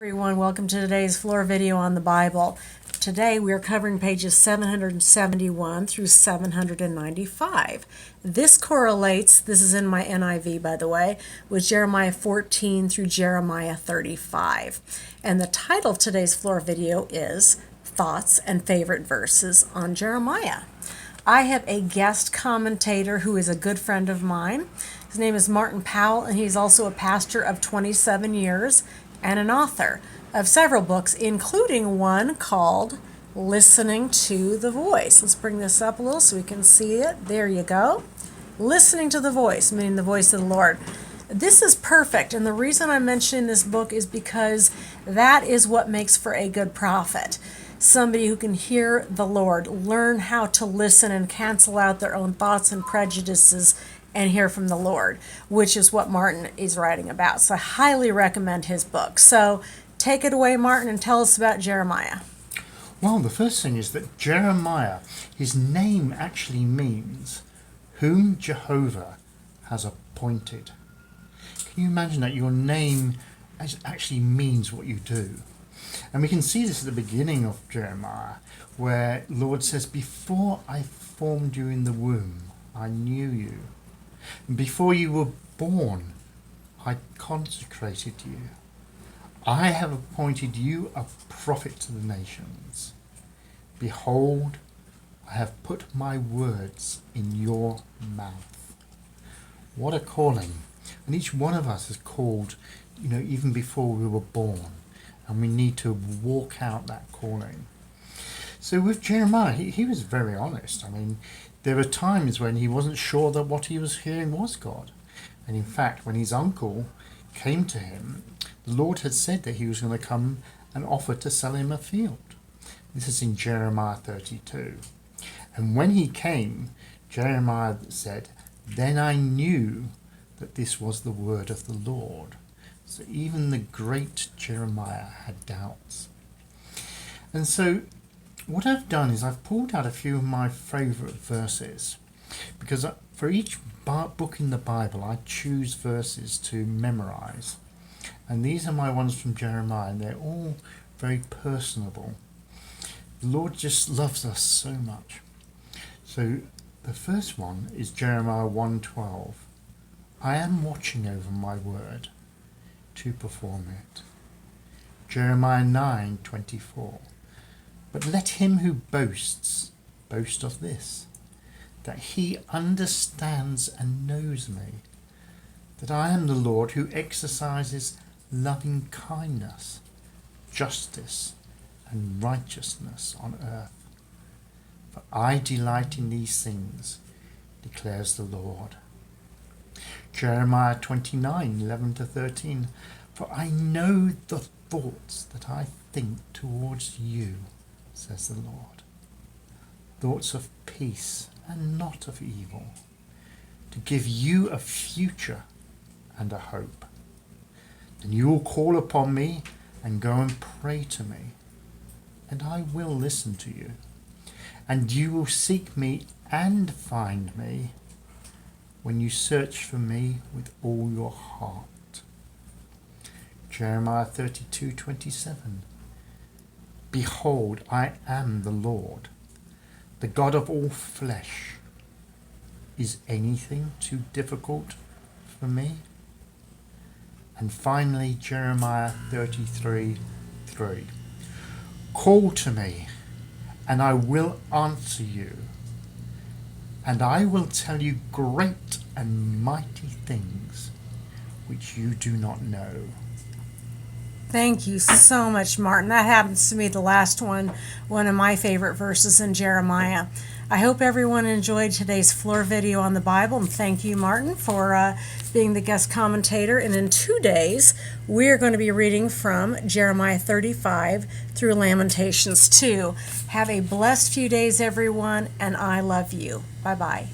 Everyone, welcome to today's floor video on the Bible. Today we are covering pages 771 through 795. This correlates, this is in my NIV by the way, with Jeremiah 14 through Jeremiah 35. And the title of today's floor video is Thoughts and Favorite Verses on Jeremiah. I have a guest commentator who is a good friend of mine. His name is Martin Powell, and he's also a pastor of 27 years and an author of several books, including one called Listening to the Voice. Let's bring this up a little so we can see it. There you go. Listening to the Voice, meaning the voice of the Lord. This is perfect, and the reason I'm mentioning this book is because that is what makes for a good prophet. Somebody who can hear the Lord, learn how to listen and cancel out their own thoughts and prejudices and hear from the Lord, which is what Martin is writing about. So I highly recommend his book. So take it away, Martin, and tell us about Jeremiah. Well, the first thing is that Jeremiah, his name actually means whom Jehovah has appointed. Can you imagine that your name actually means what you do? And we can see this at the beginning of Jeremiah, where the Lord says, "Before I formed you in the womb, I knew you. And before you were born, I consecrated you. I have appointed you a prophet to the nations. Behold, I have put my words in your mouth." What a calling. And each one of us is called, even before we were born. And we need to walk out that calling. So with Jeremiah, he was very honest. I mean, there were times when he wasn't sure that what he was hearing was God. And in fact, when his uncle came to him, the Lord had said that he was going to come and offer to sell him a field. This is in Jeremiah 32. And when he came, Jeremiah said, "Then I knew that this was the word of the Lord." So even the great Jeremiah had doubts. And so what I've done is I've pulled out a few of my favourite verses, because for each book in the Bible I choose verses to memorize. And these are my ones from Jeremiah, and they're all very personable. The Lord just loves us so much. So the first one is Jeremiah 1:12. "I am watching over my word to perform it." Jeremiah 9:24. "But let him who boasts boast of this, that he understands and knows me, that I am the Lord who exercises loving kindness, justice, and righteousness on earth. For I delight in these things, declares the Lord." Jeremiah 29:11-13. "For I know the thoughts that I think towards you, says the Lord, thoughts of peace and not of evil, to give you a future and a hope. Then you will call upon me and go and pray to me, and I will listen to you. And you will seek me and find me when you search for me with all your heart." Jeremiah 32:27. "Behold, I am the Lord, the God of all flesh. Is anything too difficult for me?" And finally, Jeremiah 33:3. "Call to me, and I will answer you, and I will tell you great and mighty things which you do not know." Thank you so much, Martin. That happens to me, the last one of my favorite verses in Jeremiah. I hope everyone enjoyed today's floor video on the Bible, and thank you, Martin, for being the guest commentator. And in 2 days, we're going to be reading from Jeremiah 35 through Lamentations 2. Have a blessed few days, everyone, and I love you. Bye-bye.